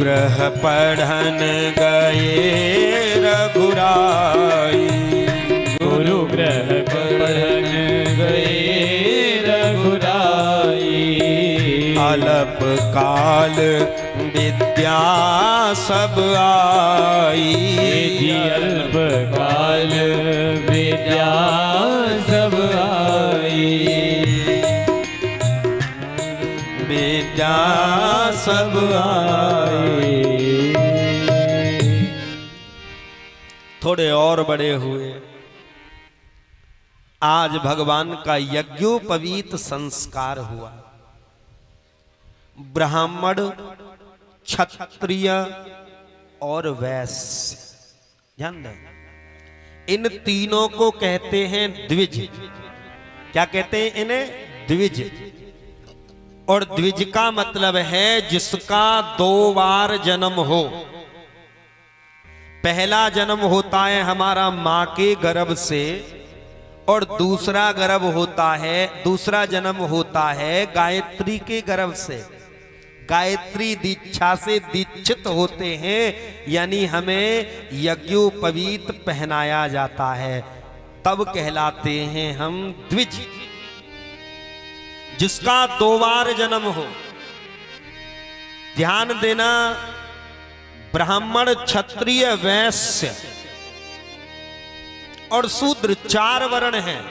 गुरुग्रह पढ़न गए रघुराई, गुरुग्रह पढ़न गए रघुराई। अल्प काल विद्या सब आई, अल्प काल विद्या सब आई। विद्या सब आई। थोड़े और बड़े हुए। आज भगवान का यज्ञोपवीत संस्कार हुआ। ब्राह्मण, क्षत्रिय और वैश्य, ध्यान दें, इन तीनों को कहते हैं द्विज। क्या कहते हैं इन्हें? द्विज। और द्विज का मतलब है जिसका 2 बार जन्म हो। पहला जन्म होता है हमारा मां के गर्भ से, और दूसरा जन्म होता है गायत्री के गर्भ से। गायत्री दीक्षा से दीक्षित होते हैं, यानी हमें यज्ञोपवीत पहनाया जाता है, तब कहलाते हैं हम द्विज। जिसका 2 बार जन्म हो। ध्यान देना, ब्राह्मण, क्षत्रिय, वैश्य और शूद्र 4 वर्ण हैं।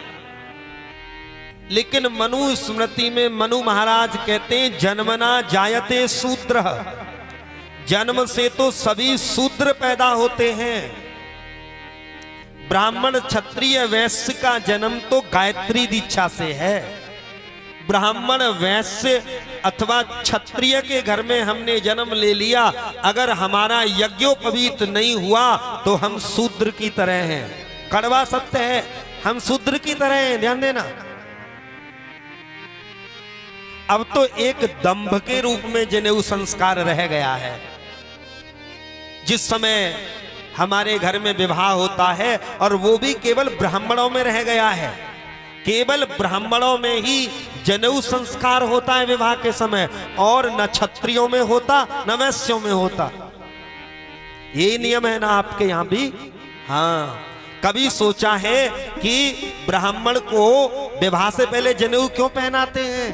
लेकिन मनु स्मृति में मनु महाराज कहते हैं जन्मना जायते शूद्र, जन्म से तो सभी शूद्र पैदा होते हैं। ब्राह्मण, क्षत्रिय, वैश्य का जन्म तो गायत्री दीक्षा से है। ब्राह्मण, वैश्य अथवा क्षत्रिय के घर में हमने जन्म ले लिया, अगर हमारा यज्ञोपवीत नहीं हुआ तो हम शूद्र की तरह हैं। कड़वा सत्य है, हम शूद्र की तरह हैं, ध्यान देना। अब तो एक दंभ के रूप में जनेऊ संस्कार रह गया है। जिस समय हमारे घर में विवाह होता है, और वो भी केवल ब्राह्मणों में रह गया है, केवल ब्राह्मणों में ही जनेऊ संस्कार होता है विवाह के समय, और न क्षत्रियों में होता न वैश्यों में होता। ये नियम है ना आपके यहां भी? हाँ। कभी सोचा है कि ब्राह्मण को विवाह से पहले जनेऊ क्यों पहनाते हैं?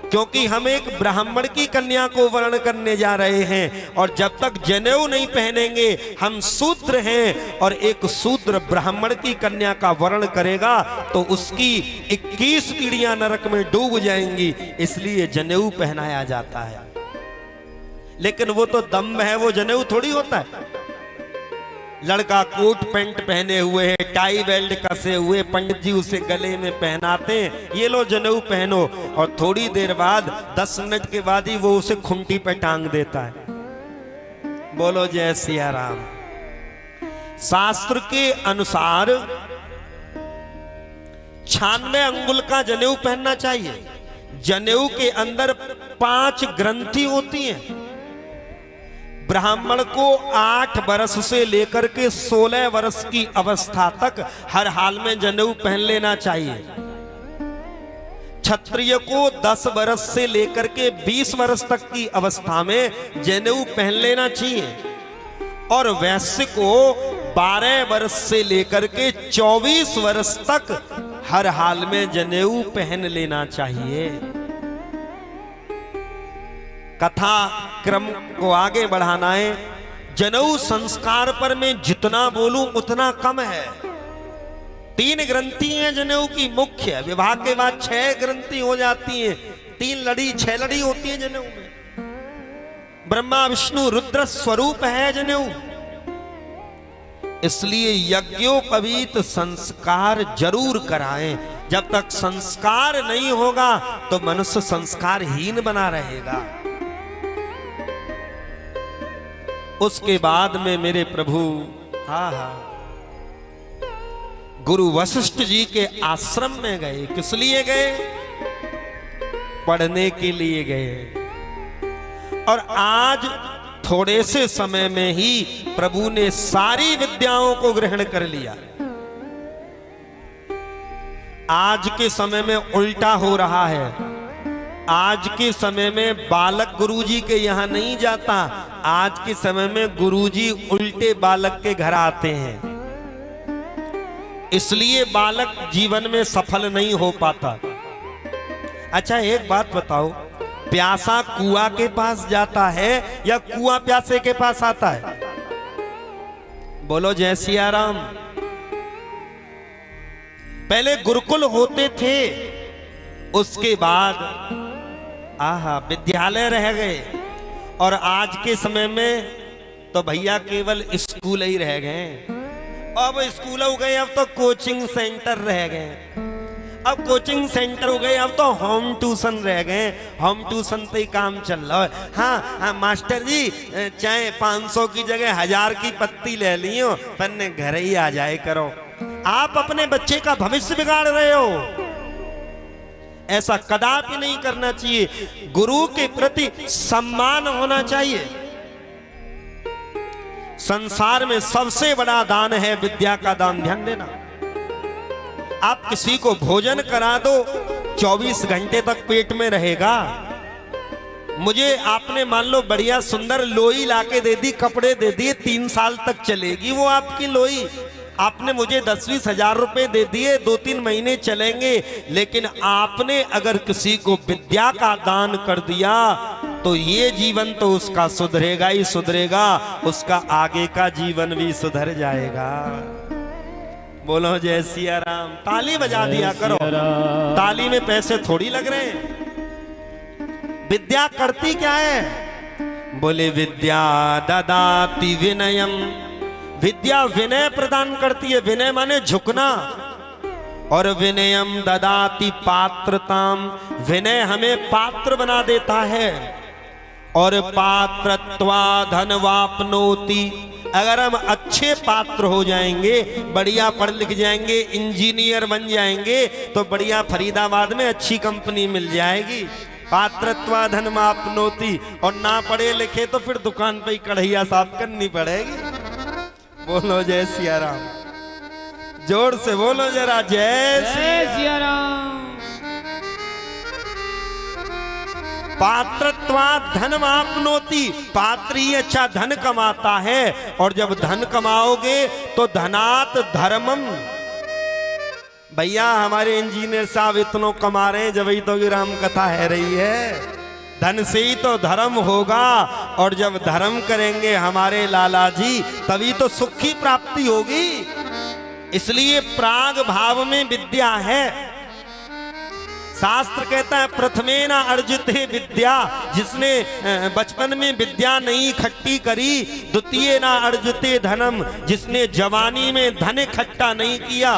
क्योंकि हम एक ब्राह्मण की कन्या को वर्ण करने जा रहे हैं, और जब तक जनेऊ नहीं पहनेंगे हम शूद्र हैं, और एक शूद्र ब्राह्मण की कन्या का वर्ण करेगा तो उसकी 21 पीढ़ियां नरक में डूब जाएंगी। इसलिए जनेऊ पहनाया जाता है। लेकिन वो तो दम्भ है, वो जनेऊ थोड़ी होता है। लड़का कोट पैंट पहने हुए है, टाई बेल्ट कसे हुए, पंडित जी उसे गले में पहनाते हैं, ये लो जनेऊ पहनो, और थोड़ी देर बाद 10 मिनट के बाद ही वो उसे खूंटी पे टांग देता है। बोलो जय सिया राम। शास्त्र के अनुसार 96 अंगुल का जनेऊ पहनना चाहिए। जनेऊ के अंदर 5 ग्रंथि होती हैं। ब्राह्मण को 8 वर्ष से लेकर के 16 वर्ष की अवस्था तक हर हाल में जनेऊ पहन लेना चाहिए। क्षत्रिय को 10 वर्ष से लेकर के 20 वर्ष तक की अवस्था में जनेऊ पहन लेना चाहिए, और वैश्य को 12 वर्ष से लेकर के 24 वर्ष तक हर हाल में जनेऊ पहन लेना चाहिए। कथा क्रम को आगे बढ़ाना है। जनेऊ संस्कार पर मैं जितना बोलूं उतना कम है। 3 ग्रंथि हैं जनेऊ की मुख्य। विवाह के बाद 6 ग्रंथि हो जाती हैं। 3 लड़ी 6 लड़ी होती है जनेऊ में। ब्रह्मा विष्णु रुद्र स्वरूप है जनेऊ। इसलिए यज्ञोपवीत संस्कार जरूर कराएं। जब तक संस्कार नहीं होगा तो मनुष्य संस्कारहीन बना रहेगा। उसके बाद में मेरे प्रभु गुरु वशिष्ठ जी के आश्रम में गए। किस लिए गए? पढ़ने के लिए गए। और आज थोड़े से समय में ही प्रभु ने सारी विद्याओं को ग्रहण कर लिया। आज के समय में उल्टा हो रहा है। आज के समय में बालक गुरुजी के यहाँ नहीं जाता, आज के समय में गुरुजी उल्टे बालक के घर आते हैं, इसलिए बालक जीवन में सफल नहीं हो पाता। अच्छा एक बात बताओ, प्यासा कुआं के पास जाता है या कुआं प्यासे के पास आता है? बोलो जय सिया राम। पहले गुरुकुल होते थे, उसके बाद आहा विद्यालय रह गए, और आज के समय में तो भैया केवल स्कूल ही रह गए। अब स्कूल हो गए, अब तो कोचिंग सेंटर रह गए, अब कोचिंग सेंटर हो गए, अब तो होम ट्यूशन रह गए। होम ट्यूशन पे ही काम चल रहा है। हाँ मास्टर जी, चाहे 500 की जगह 1000 की पत्ती ले लियो, पर घर ही आ जाए करो। आप अपने बच्चे का भविष्य बिगाड़ रहे हो, ऐसा कदापि नहीं करना चाहिए। गुरु के प्रति सम्मान होना चाहिए। संसार में सबसे बड़ा दान है विद्या का दान, ध्यान देना। आप किसी को भोजन करा दो, 24 घंटे तक पेट में रहेगा। मुझे आपने मान लो बढ़िया सुंदर लोई लाके दे दी, कपड़े दे दिए, 3 साल तक चलेगी वो आपकी लोई। आपने मुझे 10-20 हजार रुपए दे दिए, 2-3 महीने चलेंगे। लेकिन आपने अगर किसी को विद्या का दान कर दिया तो ये जीवन तो उसका सुधरेगा ही सुधरेगा, उसका आगे का जीवन भी सुधर जाएगा। बोलो जय सिया राम। ताली बजा दिया करो, ताली में पैसे थोड़ी लग रहे हैं। विद्या करती क्या है? बोले विद्या ददाति विनयम, विद्या विनय प्रदान करती है। विनय माने झुकना, और विनयम ददाति पात्रताम, विनय हमें पात्र बना देता है। और पात्रत्वा धनवाप्नोति, अगर हम अच्छे पात्र हो जाएंगे, बढ़िया पढ़ लिख जाएंगे, इंजीनियर बन जाएंगे, तो बढ़िया फरीदाबाद में अच्छी कंपनी मिल जाएगी। पात्रत्वा धनवाप्नोति, और ना पढ़े लिखे तो फिर दुकान पे ही कढ़ैया साफ करनी पड़ेगी। बोलो जय सिया राम, जोर से बोलो जरा जय सिया राम। पात्रत्वा धनमाप्नोति, पात्र ही अच्छा धन कमाता है। और जब धन कमाओगे तो धनात धर्मम, भैया हमारे इंजीनियर साहब इतनो कमा रहे हैं, जब ही तो राम कथा है रही है। धन से ही तो धर्म होगा, और जब धर्म करेंगे हमारे लाला जी, तभी तो सुख की प्राप्ति होगी। इसलिए प्राग भाव में विद्या है। शास्त्र कहता है प्रथमेन अर्जिते विद्या, जिसने बचपन में विद्या नहीं इकट्ठी करी। द्वितीय ना अर्जिते धनम, जिसने जवानी में धन इकट्ठा नहीं किया।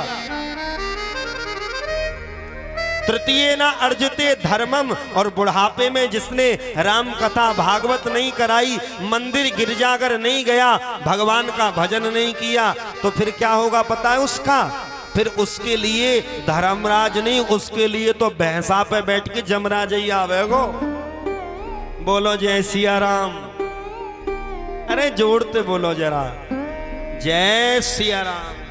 तृतीय ना अर्जिते धर्मम, और बुढ़ापे में जिसने राम कथा भागवत नहीं कराई, मंदिर गिरजाघर नहीं गया, भगवान का भजन नहीं किया, तो फिर क्या होगा पता है उसका? फिर उसके लिए धर्मराज नहीं, उसके लिए तो भैंसा पे बैठ के जमराज ही आवेगो। बोलो जय सिया राम। अरे जोड़ते बोलो जरा जय सिया राम।